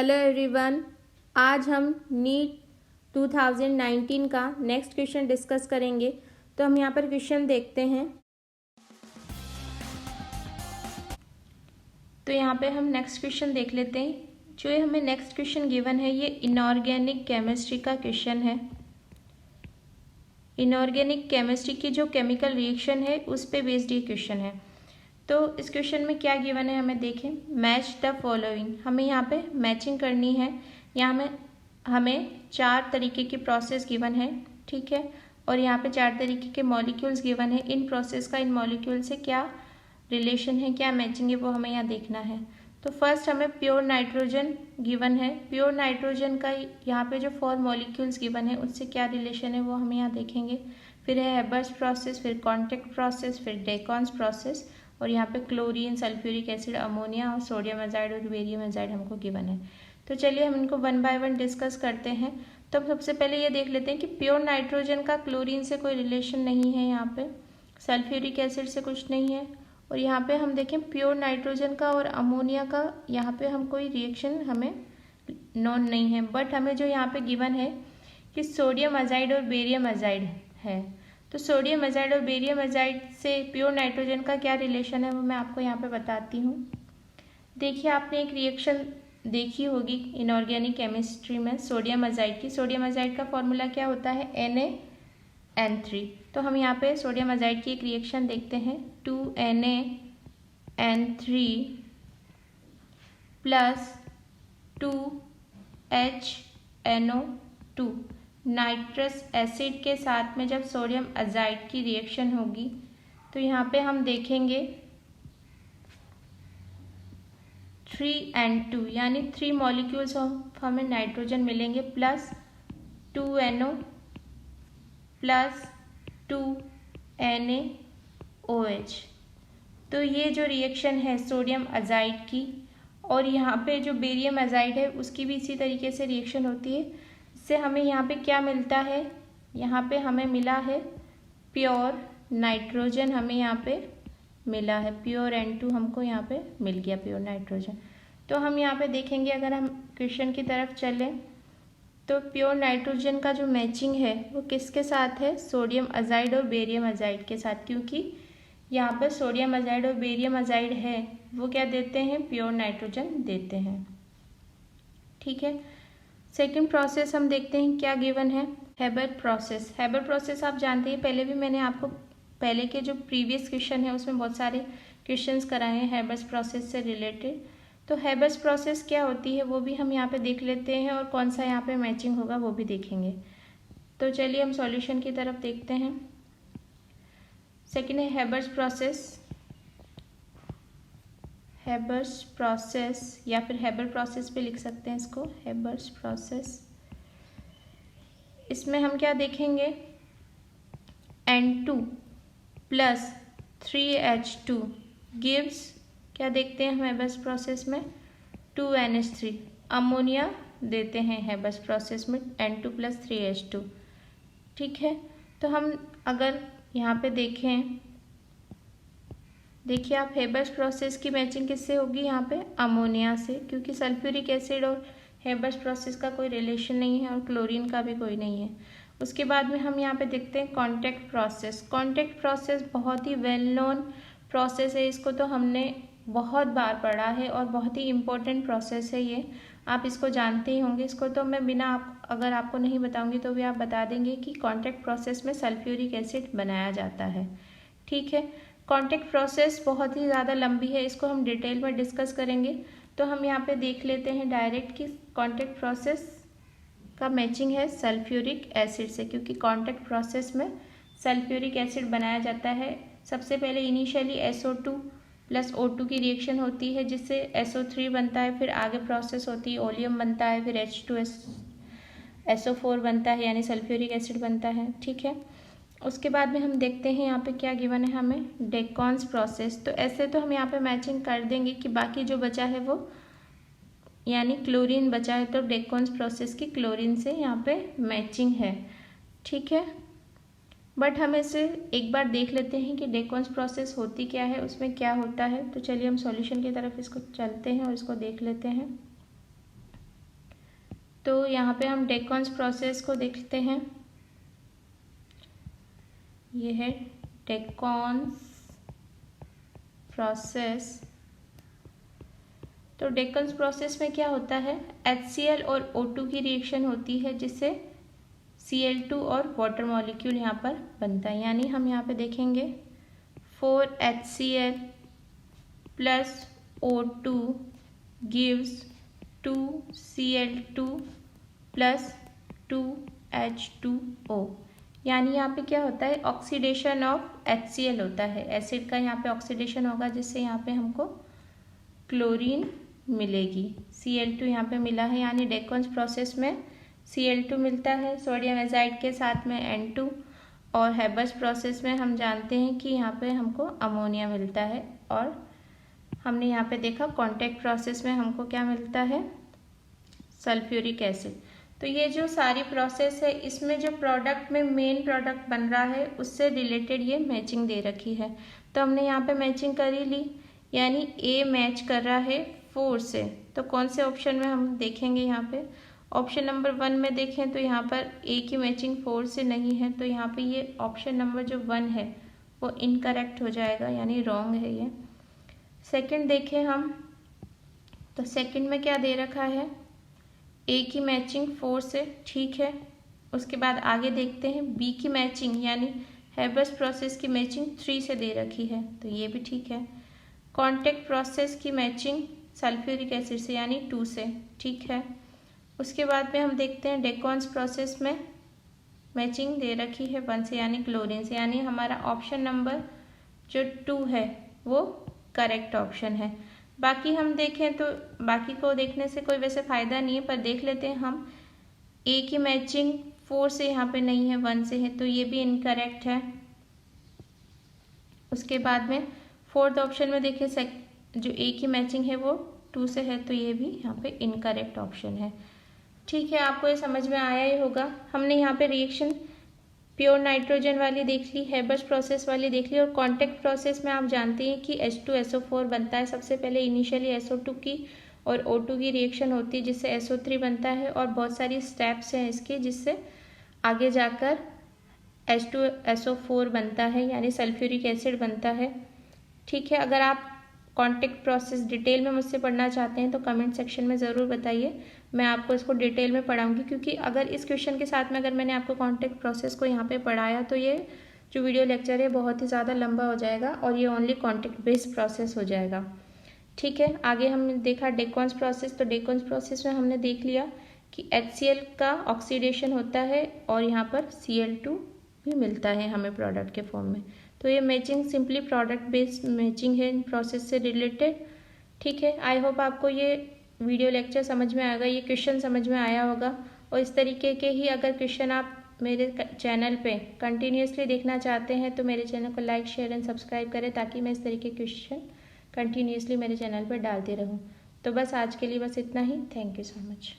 Hello everyone, आज हम NEET 2019 का नेक्स्ट क्वेश्चन डिस्कस करेंगे। तो हम यहाँ पर क्वेश्चन देखते हैं। तो यहाँ पे हम नेक्स्ट क्वेश्चन देख लेते हैं। जो ये हमें नेक्स्ट क्वेश्चन गिवन है ये इनऑर्गेनिक केमिस्ट्री का क्वेश्चन है। इनऑर्गेनिक केमिस्ट्री की जो केमिकल रिएक्शन है उस पे बेस्ड ये क्वेश्चन है। तो इस क्वेश्चन में क्या गिवन है हमें देखें। मैच द फॉलोइंग, हमें यहाँ पे मैचिंग करनी है। यहाँ हमें 4 तरीके की प्रोसेस गिवन है, ठीक है। और यहाँ पे 4 तरीके के मॉलिक्यूल्स गिवन है। इन प्रोसेस का इन मॉलिक्यूल से क्या रिलेशन है, क्या मैचिंग है, वो हमें यहाँ देखना है। तो फर्स्ट हमें प्योर नाइट्रोजन गिवन है। प्योर नाइट्रोजन का यहाँ पे जो 4 मॉलिक्यूल्स गिवन है उससे क्या रिलेशन है वो हम यहाँ देखेंगे। फिर है हेबर्स प्रोसेस, फिर कॉन्टैक्ट प्रोसेस, फिर डेकॉन्स प्रोसेस, और यहाँ पे क्लोरीन, सल्फ्यूरिक एसिड, अमोनिया और सोडियम एजाइड और बेरियम एजाइड हमको गिवन है। तो चलिए हम इनको 1 बाय 1 डिस्कस करते हैं। तो अब सबसे पहले ये देख लेते हैं कि प्योर नाइट्रोजन का क्लोरीन से कोई रिलेशन नहीं है, यहाँ पे सल्फ्यूरिक एसिड से कुछ नहीं है, और यहाँ पे हम देखें प्योर नाइट्रोजन का और अमोनिया का यहाँ पे हम कोई रिएक्शन हमें नोन नहीं है। बट हमें जो यहाँ पे गिवन है कि सोडियम एजाइड और बेरियम एजाइड है। तो सोडियम एजाइड और बेरियम एजाइड से प्योर नाइट्रोजन का क्या रिलेशन है वो मैं आपको यहाँ पे बताती हूँ। देखिए, आपने एक रिएक्शन देखी होगी इनऑर्गेनिक केमिस्ट्री में सोडियम एजाइड की। सोडियम एजाइड का फॉर्मूला क्या होता है, NaN3। तो हम यहाँ पे सोडियम एजाइड की एक रिएक्शन देखते हैं। 2NaN3 plus 2HNO2 nitrous acid के साथ में जब सोडियम एजाइड की रिएक्शन होगी तो यहाँ पे हम देखेंगे 3N2 यानी 3 मॉलिक्यूल्स हमें नाइट्रोजन मिलेंगे प्लस 2NO प्लस 2NaOH। तो ये जो रिएक्शन है सोडियम एजाइड की, और यहाँ पे जो बेरियम एजाइड है उसकी भी इसी तरीके से रिएक्शन होती है। इससे हमें यहाँ पे क्या मिलता है, यहाँ पे हमें मिला है प्योर नाइट्रोजन, हमें यहाँ पे मिला है प्योर N2, हमको यहाँ पे मिल गया प्योर नाइट्रोजन। तो हम यहाँ पे देखेंगे, अगर हम क्वेश्चन की तरफ चलें तो प्योर नाइट्रोजन का जो मैचिंग है वो किसके साथ है, सोडियम एजाइड और बेरियम एजाइड के साथ, क्योंकि यहाँ पर सोडियम एजाइड और बेरियम एजाइड है वो क्या देते हैं, प्योर नाइट्रोजन देते हैं, ठीक है। सेकंड प्रोसेस हम देखते हैं क्या गिवन है, हेबर प्रोसेस। हेबर प्रोसेस आप जानते हैं, पहले भी मैंने आपको पहले के जो प्रीवियस क्वेश्चन है उसमें बहुत सारे क्वेश्चंस कराए हैं हेबर्स प्रोसेस से रिलेटेड। तो हेबर्स प्रोसेस क्या होती है वो भी हम यहाँ पे देख लेते हैं, और कौन सा यहाँ पे मैचिंग होगा वो भी देखेंगे। तो चलिए हम सॉल्यूशन की तरफ देखते हैं। सेकेंड है हेबर्स प्रोसेस। हेबर्स प्रोसेस या फिर हेबर प्रोसेस पे लिख सकते हैं इसको, हेबर्स प्रोसेस। इसमें हम क्या देखेंगे, N2 प्लस 3H2 गिव्स, क्या देखते हैं हम हेबर्स प्रोसेस में, 2NH3। अमोनिया देते हैं हेबर्स प्रोसेस में N2 प्लस 3H2, ठीक है। तो हम अगर यहाँ पे देखें, देखिए आप हेबर्स प्रोसेस की मैचिंग किससे होगी, यहाँ पे अमोनिया से, क्योंकि सल्फ्यूरिक एसिड और हेबर्स प्रोसेस का कोई रिलेशन नहीं है और क्लोरीन का भी कोई नहीं है। उसके बाद में हम यहाँ पे देखते हैं कॉन्टैक्ट प्रोसेस। कॉन्टैक्ट प्रोसेस बहुत ही वेल नोन प्रोसेस है, इसको तो हमने बहुत बार पढ़ा है और बहुत ही इम्पोर्टेंट प्रोसेस है ये, आप इसको जानते ही होंगे। इसको तो मैं बिना अगर आपको नहीं बताऊंगी तो भी आप बता देंगे कि कॉन्टैक्ट प्रोसेस में सल्फ्यूरिक एसिड बनाया जाता है, ठीक है। कॉन्टैक्ट प्रोसेस बहुत ही ज़्यादा लंबी है, इसको हम डिटेल में डिस्कस करेंगे। तो हम यहाँ पे देख लेते हैं डायरेक्ट कि कॉन्टैक्ट प्रोसेस का मैचिंग है सल्फ्यूरिक एसिड से, क्योंकि कॉन्टैक्ट प्रोसेस में सल्फ्यूरिक एसिड बनाया जाता है। सबसे पहले इनिशियली SO2 प्लस O2 की रिएक्शन होती है जिससे SO3 बनता है, फिर आगे प्रोसेस होती है ओलियम बनता है, फिर H2SO4 बनता है यानी सल्फ्यूरिक एसिड बनता है, ठीक है। उसके बाद में हम देखते हैं यहाँ पे क्या गिवन है हमें, डेकॉन्स प्रोसेस। तो ऐसे तो हम यहाँ पे मैचिंग कर देंगे कि बाकी जो बचा है वो यानी क्लोरीन बचा है, तो डेकॉन्स प्रोसेस की क्लोरीन से यहाँ पे मैचिंग है, ठीक है। बट हम इसे एक बार देख लेते हैं कि डेकॉन्स प्रोसेस होती क्या है, उसमें क्या होता है। तो चलिए हम सॉल्यूशन की तरफ इसको चलते हैं और इसको देख लेते हैं। तो यहाँ पे हम डेकोन्स प्रोसेस को देखते हैं। ये है डेकोन्स प्रोसेस। तो डेकोन्स प्रोसेस में क्या होता है, HCl और O2 की रिएक्शन होती है जिससे Cl2 और वाटर मॉलिक्यूल यहाँ पर बनता है। यानी हम यहाँ पे देखेंगे 4HCl plus O2 gives 2Cl2 plus 2H2O। यानी यहाँ पे क्या होता है, ऑक्सीडेशन ऑफ HCl होता है, एसिड का यहाँ पे ऑक्सीडेशन होगा जिससे यहाँ पे हमको क्लोरीन मिलेगी। Cl2 यहाँ पे मिला है, यानी डेकोन्स प्रोसेस में Cl2 मिलता है सोडियम एजाइड के साथ में N2, और हेबर्स प्रोसेस में हम जानते हैं कि यहाँ पे हमको अमोनिया मिलता है। और हमने यहाँ पे देखा कॉन्टैक्ट प्रोसेस में हमको क्या मिलता है, सल्फ्यूरिक एसिड। तो ये जो सारी प्रोसेस है इसमें जो प्रोडक्ट में मेन प्रोडक्ट बन रहा है उससे रिलेटेड ये मैचिंग दे रखी है। तो हमने यहाँ पे मैचिंग कर ही ली, यानी A मैच कर रहा है 4 से। तो कौन से ऑप्शन में हम देखेंगे, यहाँ पे ऑप्शन नंबर 1 में देखें तो यहाँ पर A की मैचिंग 4 से नहीं है, तो यहाँ पे ये ऑप्शन नंबर जो 1 है वो इनकरेक्ट हो जाएगा, यानी रॉन्ग है ये। सेकंड देखें हम, तो सेकंड में क्या दे रखा है, A की मैचिंग 4 से, ठीक है। उसके बाद आगे देखते हैं B की मैचिंग, यानी हेबर्स प्रोसेस की मैचिंग 3 से दे रखी है, तो ये भी ठीक है। कॉन्टैक्ट प्रोसेस की मैचिंग सल्फ्यूरिक एसिड से यानी 2 से, ठीक है। उसके बाद में हम देखते हैं डेकोन्स प्रोसेस में मैचिंग दे रखी है 1 से यानी क्लोरीन से, यानी हमारा ऑप्शन नंबर जो 2 है वो करेक्ट ऑप्शन है। बाकी हम देखें तो बाकी को देखने से कोई वैसे फ़ायदा नहीं है, पर देख लेते हैं हम। A की मैचिंग 4 से यहाँ पे नहीं है, 1 से है, तो ये भी इनकरेक्ट है। उसके बाद में फोर्थ ऑप्शन में देखें जो A की मैचिंग है वो 2 से है, तो ये भी यहाँ पे इनकरेक्ट ऑप्शन है। ठीक है, आपको ये समझ में आया ही होगा। हमने यहाँ पे रिएक्शन प्योर नाइट्रोजन वाली देख ली, हेबर्स प्रोसेस वाली देख ली, और कॉन्टैक्ट प्रोसेस में आप जानते हैं कि H2SO4 बनता है। सबसे पहले इनिशियली SO2 की और O2 की रिएक्शन होती है जिससे SO3 बनता है, और बहुत सारी स्टेप्स हैं इसकी जिससे आगे जाकर H2SO4 बनता है, यानी सल्फ्यूरिक एसिड बनता है। ठीक है, अगर आप कॉन्टैक्ट प्रोसेस डिटेल में मुझसे पढ़ना चाहते हैं तो कमेंट सेक्शन में ज़रूर बताइए, मैं आपको इसको डिटेल में पढ़ाऊंगी। क्योंकि अगर इस क्वेश्चन के साथ में अगर मैंने आपको कॉन्टैक्ट प्रोसेस को यहाँ पे पढ़ाया तो ये जो वीडियो लेक्चर है बहुत ही ज़्यादा लंबा हो जाएगा और ये ओनली कॉन्टैक्ट बेस्ड प्रोसेस हो जाएगा। ठीक है, आगे हमने देखा डेकोन्स प्रोसेस। तो डेकोन्स प्रोसेस में हमने देख लिया कि HCl का ऑक्सीडेशन होता है और यहाँ पर Cl2 भी मिलता है हमें प्रोडक्ट के फॉर्म में। तो ये matching simply product based matching है इन प्रोसेस से रिलेटेड। ठीक है, आई होप आपको ये वीडियो लेक्चर समझ में आएगा, ये क्वेश्चन समझ में आया होगा। और इस तरीके के ही अगर क्वेश्चन आप मेरे चैनल पे कंटिन्यूसली देखना चाहते हैं तो मेरे चैनल को लाइक शेयर एंड सब्सक्राइब करें, ताकि मैं इस तरीके के क्वेश्चन कंटिन्यूसली मेरे चैनल पर डालती रहूँ। तो बस आज के लिए बस इतना ही। Thank you so much.